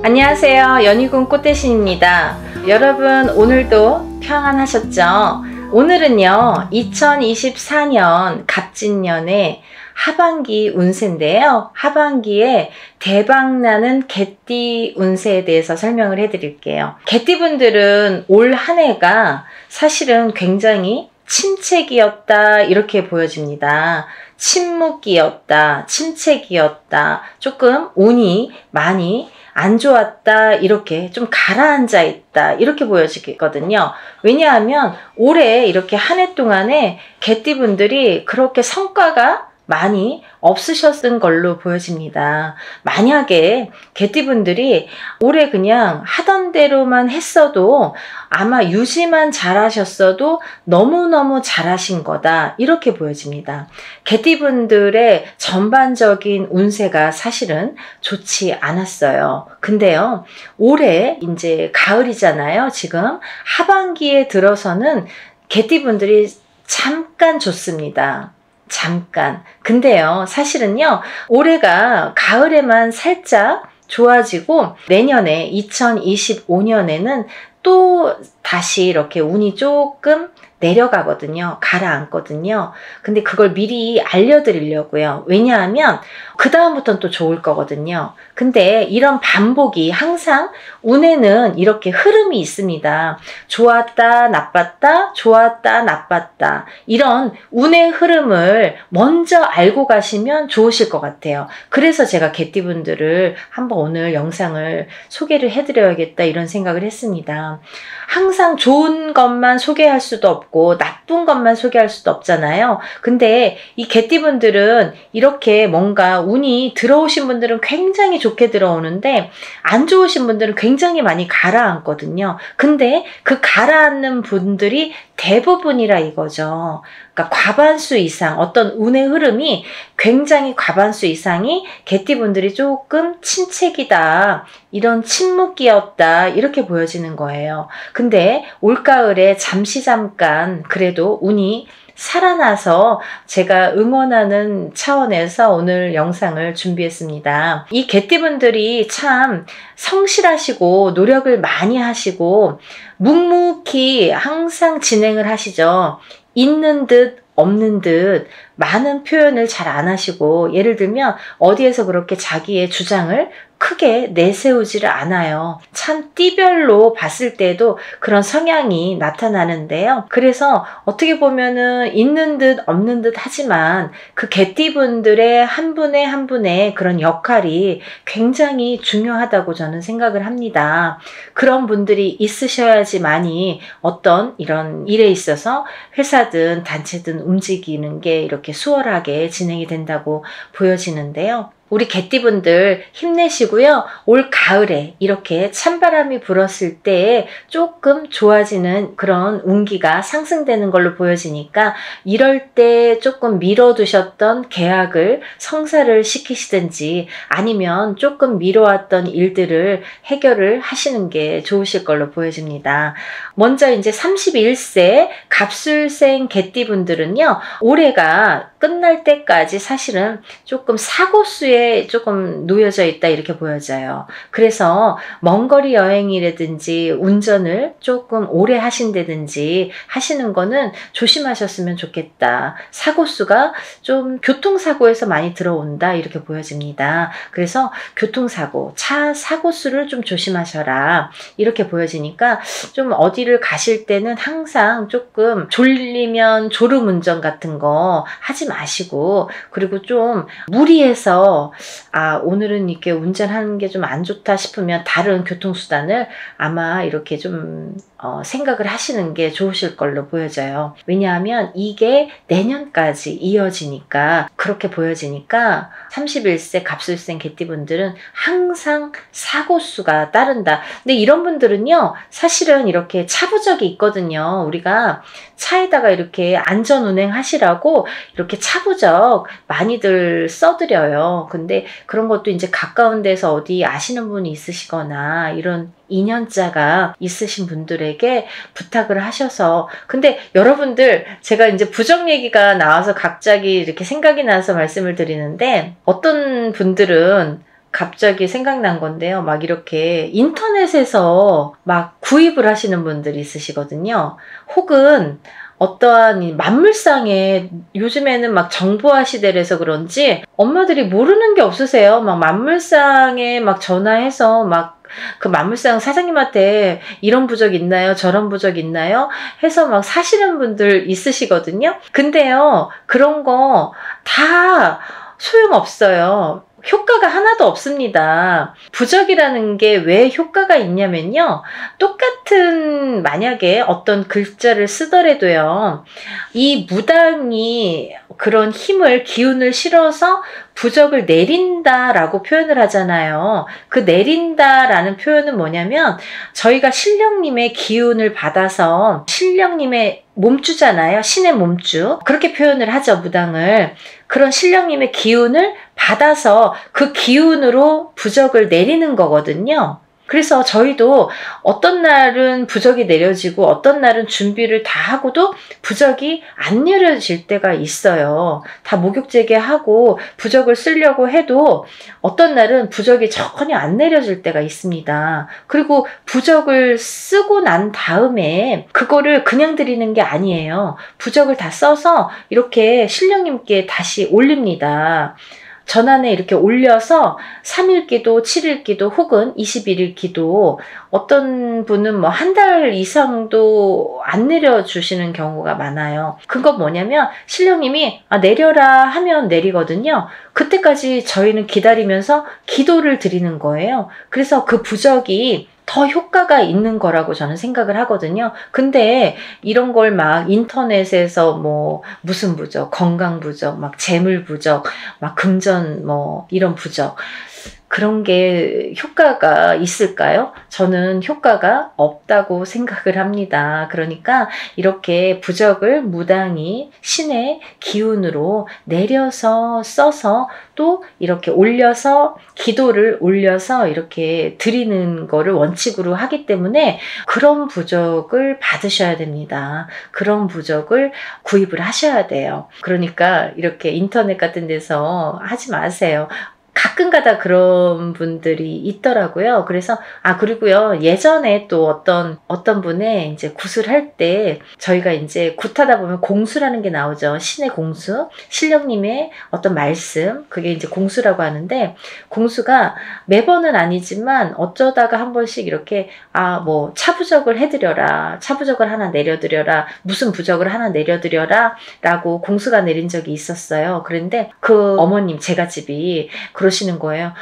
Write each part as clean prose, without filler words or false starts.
안녕하세요. 연희군 꽃대신입니다. 여러분 오늘도 평안하셨죠? 오늘은요 2024년 갑진년의 하반기 운세인데요. 하반기에 대박나는 개띠 운세에 대해서 설명을 해드릴게요. 개띠분들은 올 한 해가 사실은 굉장히 침체기였다 이렇게 보여집니다. 침묵기였다, 침체기였다, 조금 운이 많이 안 좋았다, 이렇게 좀 가라앉아 있다 이렇게 보여지거든요. 왜냐하면 올해 이렇게 한 해 동안에 개띠분들이 그렇게 성과가 많이 없으셨던 걸로 보여집니다. 만약에 개띠분들이 올해 그냥 하던 대로만 했어도 아마 유지만 잘하셨어도 너무너무 잘하신 거다 이렇게 보여집니다. 개띠분들의 전반적인 운세가 사실은 좋지 않았어요. 근데요 올해 이제 가을이잖아요. 지금 하반기에 들어서는 개띠분들이 잠깐 좋습니다. 잠깐. 근데요 사실은요 올해가 가을에만 살짝 좋아지고 내년에 2025년에는 또 다시 이렇게 운이 조금 내려가거든요. 가라앉거든요. 근데 그걸 미리 알려드리려고요. 왜냐하면 그 다음부터는 또 좋을 거거든요. 근데 이런 반복이 항상 운에는 이렇게 흐름이 있습니다. 좋았다, 나빴다, 좋았다, 나빴다. 이런 운의 흐름을 먼저 알고 가시면 좋으실 것 같아요. 그래서 제가 개띠분들을 한번 오늘 영상을 소개를 해드려야겠다 이런 생각을 했습니다. 항상 좋은 것만 소개할 수도 없고 나쁜 것만 소개할 수도 없잖아요. 근데 이 개띠분들은 이렇게 뭔가 운이 들어오신 분들은 굉장히 좋게 들어오는데 안 좋으신 분들은 굉장히 많이 가라앉거든요. 근데 그 가라앉는 분들이 대부분이라 이거죠. 그러니까 과반수 이상 어떤 운의 흐름이 굉장히 과반수 이상이 개띠분들이 조금 침체기다, 이런 침묵기였다 이렇게 보여지는 거예요. 근데 올가을에 잠깐 그래도 운이 살아나서 제가 응원하는 차원에서 오늘 영상을 준비했습니다. 이 개띠분들이 참 성실하시고 노력을 많이 하시고 묵묵히 항상 진행을 하시죠. 있는 듯 없는 듯 많은 표현을 잘 안 하시고 예를 들면 어디에서 그렇게 자기의 주장을 크게 내세우지를 않아요. 참 띠별로 봤을 때도 그런 성향이 나타나는데요. 그래서 어떻게 보면은 있는 듯 없는 듯 하지만 그 개띠분들의 한 분의 한 분의 그런 역할이 굉장히 중요하다고 저는 생각을 합니다. 그런 분들이 있으셔야지만이 어떤 이런 일에 있어서 회사든 단체든 움직이는 게 이렇게 수월하게 진행이 된다고 보여지는데요. 우리 개띠분들 힘내시고요. 올 가을에 이렇게 찬바람이 불었을 때 조금 좋아지는 그런 운기가 상승되는 걸로 보여지니까 이럴 때 조금 미뤄두셨던 계약을 성사를 시키시든지 아니면 조금 미뤄왔던 일들을 해결을 하시는 게 좋으실 걸로 보여집니다. 먼저 이제 31세 갑술생 개띠분들은요. 올해가 끝날 때까지 사실은 조금 사고수에 조금 놓여져 있다 이렇게 보여져요. 그래서 먼 거리 여행이라든지 운전을 조금 오래 하신다든지 하시는 거는 조심하셨으면 좋겠다. 사고수가 좀 교통사고에서 많이 들어온다 이렇게 보여집니다. 그래서 교통사고, 차 사고수를 좀 조심하셔라 이렇게 보여지니까 좀 어디를 가실 때는 항상 조금 졸리면 졸음운전 같은 거 하지 마시고 그리고 좀 무리해서 오늘은 이렇게 운전하는 게 좀 안 좋다 싶으면 다른 교통수단을 아마 이렇게 좀 생각을 하시는 게 좋으실 걸로 보여져요. 왜냐하면 이게 내년까지 이어지니까 그렇게 보여지니까 31세 갑술생 개띠분들은 항상 사고수가 따른다. 근데 이런 분들은요 사실은 이렇게 차부적이 있거든요. 우리가 차에다가 이렇게 안전운행 하시라고 이렇게 차부적 많이들 써드려요. 근데 그런 것도 이제 가까운 데서 어디 아시는 분이 있으시거나 이런 인연자가 있으신 분들에게 부탁을 하셔서 근데 여러분들 제가 이제 부정 얘기가 나와서 갑자기 이렇게 생각이 나서 말씀을 드리는데 어떤 분들은 갑자기 생각난 건데요. 막 이렇게 인터넷에서 막 구입을 하시는 분들이 있으시거든요. 혹은 어떠한 이 만물상에 요즘에는 막 정보화 시대라서 그런지 엄마들이 모르는 게 없으세요. 막 만물상에 막 전화해서 막 그 만물상 사장님한테 이런 부적 있나요? 저런 부적 있나요? 해서 막 사시는 분들 있으시거든요. 근데요, 그런 거 다 소용없어요. 효과가 하나도 없습니다. 부적이라는 게 왜 효과가 있냐면요. 똑같은 만약에 어떤 글자를 쓰더라도요. 이 무당이 그런 힘을, 기운을 실어서 부적을 내린다라고 표현을 하잖아요. 그 내린다라는 표현은 뭐냐면 저희가 신령님의 기운을 받아서 신령님의 몸주잖아요. 신의 몸주. 그렇게 표현을 하죠, 무당을. 그런 신령님의 기운을 받아서 그 기운으로 부적을 내리는 거거든요. 그래서 저희도 어떤 날은 부적이 내려지고 어떤 날은 준비를 다 하고도 부적이 안 내려질 때가 있어요. 다 목욕제계하고 부적을 쓰려고 해도 어떤 날은 부적이 전혀 안 내려질 때가 있습니다. 그리고 부적을 쓰고 난 다음에 그거를 그냥 드리는 게 아니에요. 부적을 다 써서 이렇게 신령님께 다시 올립니다. 전환에 이렇게 올려서 3일 기도, 7일 기도 혹은 21일 기도, 어떤 분은 뭐 한 달 이상도 안 내려주시는 경우가 많아요. 그건 뭐냐면 신령님이 내려라 하면 내리거든요. 그때까지 저희는 기다리면서 기도를 드리는 거예요. 그래서 그 부적이 더 효과가 있는 거라고 저는 생각을 하거든요. 근데 이런 걸 막 인터넷에서 뭐 무슨 부적, 건강 부적, 막 재물 부적, 막 금전 뭐 이런 부적, 그런 게 효과가 있을까요? 저는 효과가 없다고 생각을 합니다. 그러니까 이렇게 부적을 무당이 신의 기운으로 내려서 써서 또 이렇게 올려서 기도를 올려서 이렇게 드리는 거를 원칙으로 하기 때문에 그런 부적을 받으셔야 됩니다. 그런 부적을 구입을 하셔야 돼요. 그러니까 이렇게 인터넷 같은 데서 하지 마세요. 가끔가다 그런 분들이 있더라고요. 그래서 그리고요, 예전에 또 어떤 분의 이제 구슬할 때 저희가 이제 굿하다 보면 공수라는 게 나오죠. 신의 공수, 신령님의 어떤 말씀, 그게 이제 공수라고 하는데, 공수가 매번은 아니지만 어쩌다가 한 번씩 이렇게 뭐 차부적을 해드려라, 차부적을 하나 내려드려라, 무슨 부적을 하나 내려드려라 라고 공수가 내린 적이 있었어요. 그런데 그 어머님, 제갓집이 그러시는 거예요.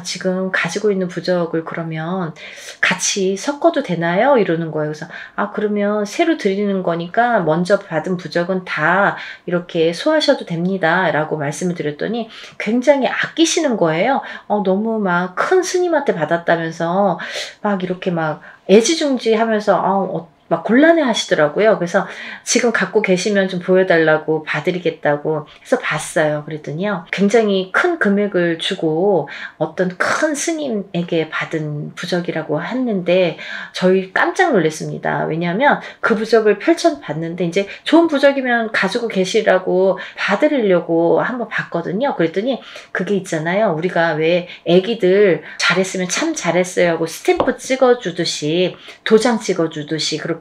지금 가지고 있는 부적을 그러면 같이 섞어도 되나요? 이러는 거예요. 그래서 그러면 새로 드리는 거니까 먼저 받은 부적은 다 이렇게 소화하셔도 됩니다. 라고 말씀을 드렸더니 굉장히 아끼시는 거예요. 너무 막 큰 스님한테 받았다면서 막 이렇게 막 애지중지 하면서 막 곤란해 하시더라고요. 그래서 지금 갖고 계시면 좀 보여달라고 봐드리겠다고 해서 봤어요. 그랬더니요, 굉장히 큰 금액을 주고 어떤 큰 스님에게 받은 부적이라고 했는데 저희 깜짝 놀랐습니다. 왜냐하면 그 부적을 펼쳐봤는데 이제 좋은 부적이면 가지고 계시라고 봐드리려고 한번 봤거든요. 그랬더니 그게 있잖아요. 우리가 왜 애기들 잘했으면 참 잘했어요 하고 스탬프 찍어주듯이, 도장 찍어주듯이 그렇게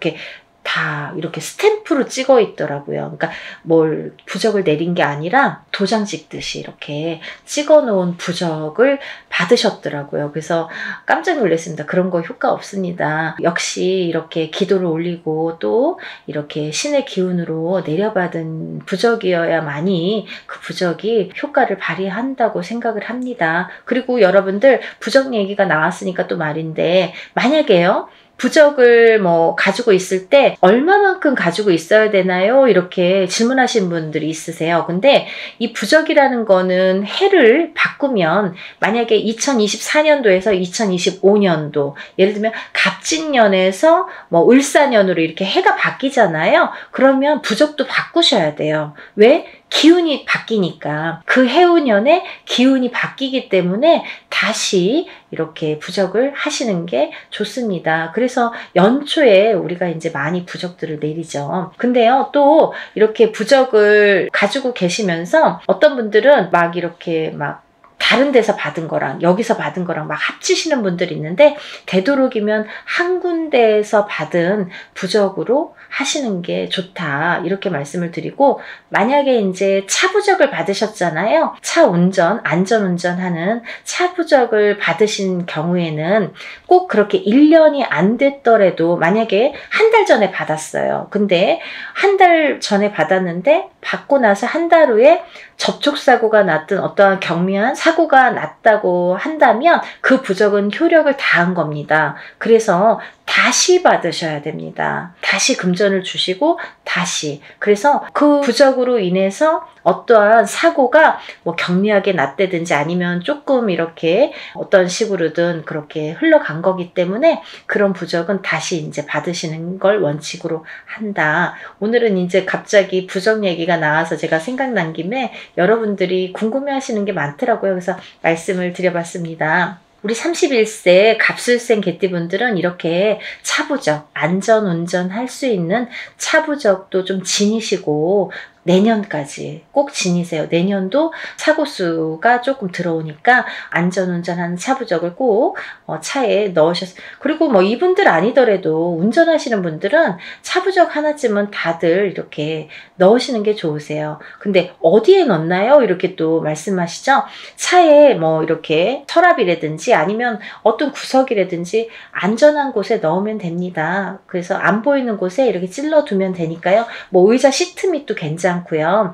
다 이렇게 스탬프로 찍어 있더라고요. 그러니까 뭘 부적을 내린 게 아니라 도장 찍듯이 이렇게 찍어 놓은 부적을 받으셨더라고요. 그래서 깜짝 놀랐습니다. 그런 거 효과 없습니다. 역시 이렇게 기도를 올리고 또 이렇게 신의 기운으로 내려받은 부적이어야만이 그 부적이 효과를 발휘한다고 생각을 합니다. 그리고 여러분들 부적 얘기가 나왔으니까 또 말인데, 만약에요, 부적을 뭐 가지고 있을 때 얼마만큼 가지고 있어야 되나요? 이렇게 질문하신 분들이 있으세요. 근데 이 부적이라는 거는 해를 바꾸면, 만약에 2024년도에서 2025년도, 예를 들면 갑진년에서 뭐 을사년으로 이렇게 해가 바뀌잖아요. 그러면 부적도 바꾸셔야 돼요. 왜? 기운이 바뀌니까. 그 해운년에 기운이 바뀌기 때문에 다시 이렇게 부적을 하시는 게 좋습니다. 그래서 연초에 우리가 이제 많이 부적들을 내리죠. 근데요, 또 이렇게 부적을 가지고 계시면서 어떤 분들은 막 이렇게 막 다른 데서 받은 거랑 여기서 받은 거랑 막 합치시는 분들이 있는데, 되도록이면 한 군데에서 받은 부적으로 하시는 게 좋다, 이렇게 말씀을 드리고, 만약에 이제 차 부적을 받으셨잖아요. 차 운전, 안전 운전하는 차 부적을 받으신 경우에는 꼭 그렇게 1년이 안 됐더라도, 만약에 한 달 전에 받았어요. 근데 한 달 전에 받았는데 받고 나서 한 달 후에 접촉사고가 났든 어떠한 경미한 사고가 났다고 한다면 그 부적은 효력을 다한 겁니다. 그래서 다시 받으셔야 됩니다. 다시 금전을 주시고 다시. 그래서 그 부적으로 인해서 어떠한 사고가 뭐 경미하게 났다든지 아니면 조금 이렇게 어떤 식으로든 그렇게 흘러간 거기 때문에 그런 부적은 다시 이제 받으시는 걸 원칙으로 한다. 오늘은 이제 갑자기 부적 얘기가 나와서 제가 생각난 김에 여러분들이 궁금해하시는 게 많더라고요. 그래서 말씀을 드려봤습니다. 우리 31세 갑술생 개띠분들은 이렇게 차부적, 안전운전 할 수 있는 차부적도 좀 지니시고, 내년까지 꼭 지니세요. 내년도 사고수가 조금 들어오니까 안전운전하는 차부적을 꼭 차에 넣으셨어요. 그리고 뭐 이분들 아니더라도 운전하시는 분들은 차부적 하나쯤은 다들 이렇게 넣으시는 게 좋으세요. 근데 어디에 넣나요? 이렇게 또 말씀하시죠. 차에 뭐 이렇게 서랍이라든지 아니면 어떤 구석이라든지 안전한 곳에 넣으면 됩니다. 그래서 안 보이는 곳에 이렇게 찔러두면 되니까요. 뭐 의자 시트 밑도 괜찮고요.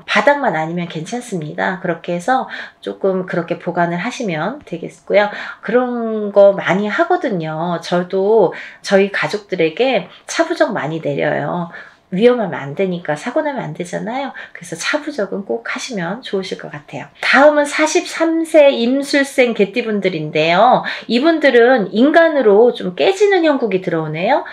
바닥만 아니면 괜찮습니다. 그렇게 해서 조금 그렇게 보관을 하시면 되겠고요. 그런 거 많이 하거든요. 저도 저희 가족들에게 차부적 많이 내려요. 위험하면 안 되니까, 사고 나면 안 되잖아요. 그래서 차부적은 꼭 하시면 좋으실 것 같아요. 다음은 43세 임술생 개띠분들인데요. 이분들은 인간으로 좀 깨지는 형국이 들어오네요.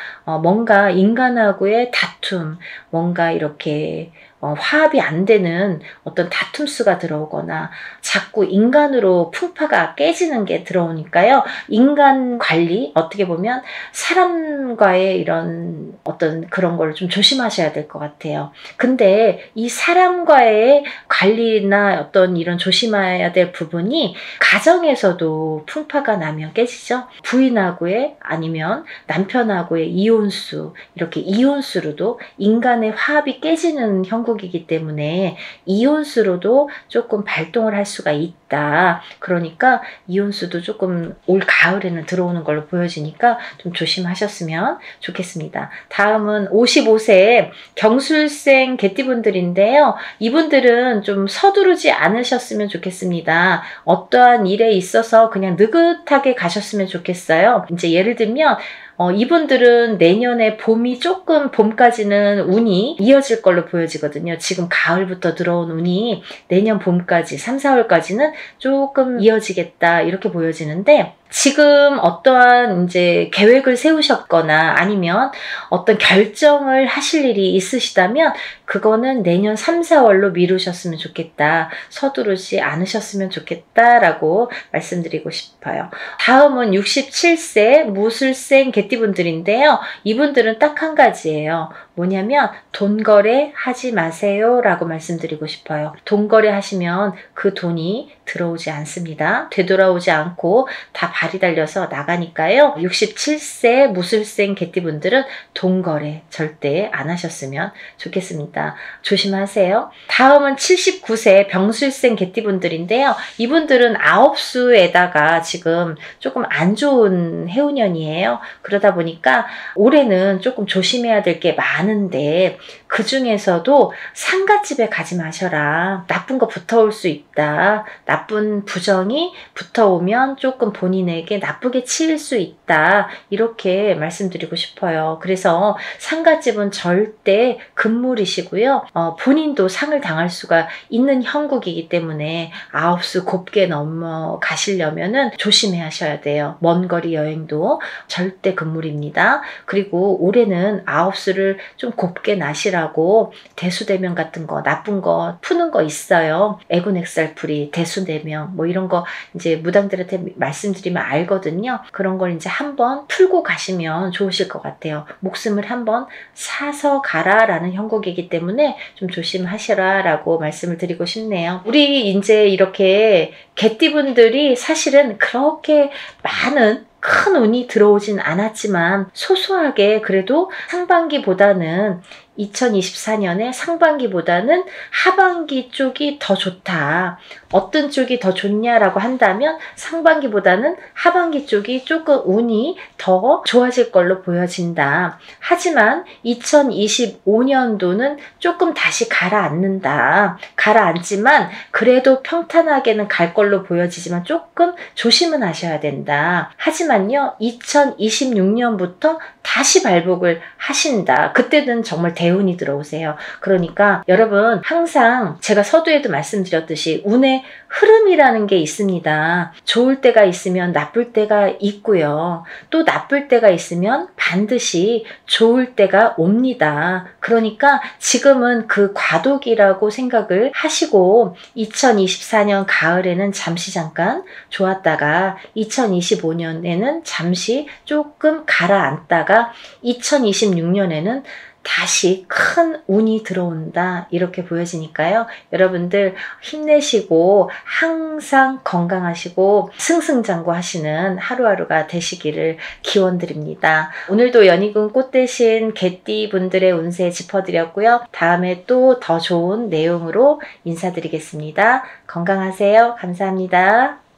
뭔가 인간하고의 다툼, 뭔가 이렇게 화합이 안 되는 어떤 다툼수가 들어오거나 자꾸 인간으로 풍파가 깨지는 게 들어오니까요. 인간 관리, 어떻게 보면 사람과의 이런 어떤 그런 걸 좀 조심하셔야 될 것 같아요. 근데 이 사람과의 관리나 어떤 이런 조심해야 될 부분이 가정에서도 풍파가 나면 깨지죠. 부인하고의 아니면 남편하고의 이혼수, 이렇게 이혼수로도 인간의 화합이 깨지는 형국이기 때문에 이혼수로도 조금 발동을 할 수가 있다. 그러니까 이혼수도 조금 올 가을에는 들어오는 걸로 보여지니까 좀 조심하셨으면 좋겠습니다. 다음은 55세 경술생 개띠분들인데요. 이분들은 좀 서두르지 않으셨으면 좋겠습니다. 어떠한 일에 있어서 그냥 느긋하게 가셨으면 좋겠어요. 이제 예를 들면 이분들은 내년에 봄이 조금, 봄까지는 운이 이어질 걸로 보여지거든요. 지금 가을부터 들어온 운이 내년 봄까지, 3, 4월까지는 조금 이어지겠다, 이렇게 보여지는데, 지금 어떠한 이제 계획을 세우셨거나 아니면 어떤 결정을 하실 일이 있으시다면 그거는 내년 3, 4월로 미루셨으면 좋겠다. 서두르지 않으셨으면 좋겠다라고 말씀드리고 싶어요. 다음은 67세 무술생 개띠분들인데요. 이분들은 딱 한 가지예요. 뭐냐면 돈 거래 하지 마세요 라고 말씀드리고 싶어요. 돈 거래 하시면 그 돈이 들어오지 않습니다. 되돌아오지 않고 다 발이 달려서 나가니까요. 67세 무술생 개띠분들은 돈 거래 절대 안 하셨으면 좋겠습니다. 조심하세요. 다음은 79세 병술생 개띠분들인데요. 이분들은 아홉수에다가 지금 조금 안 좋은 해운년이에요. 그러다 보니까 올해는 조금 조심해야 될 게 많은데 그 중에서도 상갓집에 가지 마셔라. 나쁜 거 붙어올 수 있다. 나쁜 부정이 붙어오면 조금 본인에게 나쁘게 치일 수 있다. 이렇게 말씀드리고 싶어요. 그래서 상갓집은 절대 금물이시고요. 본인도 상을 당할 수가 있는 형국이기 때문에 아홉수 곱게 넘어가시려면은 조심해 하셔야 돼요. 먼 거리 여행도 절대 금물입니다. 그리고 올해는 아홉수를 좀 곱게 나시라고 대수대명 같은 거, 나쁜 거 푸는 거 있어요. 애군액살풀이, 대수대명 뭐 이런 거 이제 무당들한테 말씀드리면 알거든요. 그런 걸 이제 한번 풀고 가시면 좋으실 것 같아요. 목숨을 한번 사서 가라라는 형국이기 때문에 좀 조심하시라라고 말씀을 드리고 싶네요. 우리 이제 이렇게 개띠분들이 사실은 그렇게 많은 큰 운이 들어오진 않았지만 소소하게 그래도 상반기보다는 2024년에 상반기보다는 하반기 쪽이 더 좋다. 어떤 쪽이 더 좋냐라고 한다면 상반기보다는 하반기 쪽이 조금 운이 더 좋아질 걸로 보여진다. 하지만 2025년도는 조금 다시 가라앉는다. 가라앉지만 그래도 평탄하게는 갈 걸로 보여지지만 조금 조심은 하셔야 된다. 하지만요, 2026년부터 다시 발복을 하신다. 그때는 정말 대운이 들어오세요. 그러니까 여러분 항상 제가 서두에도 말씀드렸듯이 운의 흐름이라는 게 있습니다. 좋을 때가 있으면 나쁠 때가 있고요. 또 나쁠 때가 있으면 반드시 좋을 때가 옵니다. 그러니까 지금은 그 과도기라고 생각을 하시고 2024년 가을에는 잠시 잠깐 좋았다가 2025년에는 잠시 조금 가라앉다가 2026년에는 다시 큰 운이 들어온다 이렇게 보여지니까요. 여러분들 힘내시고 항상 건강하시고 승승장구하시는 하루하루가 되시기를 기원드립니다. 오늘도 연희군 꽃 대신 개띠분들의 운세 짚어드렸고요. 다음에 또 더 좋은 내용으로 인사드리겠습니다. 건강하세요. 감사합니다.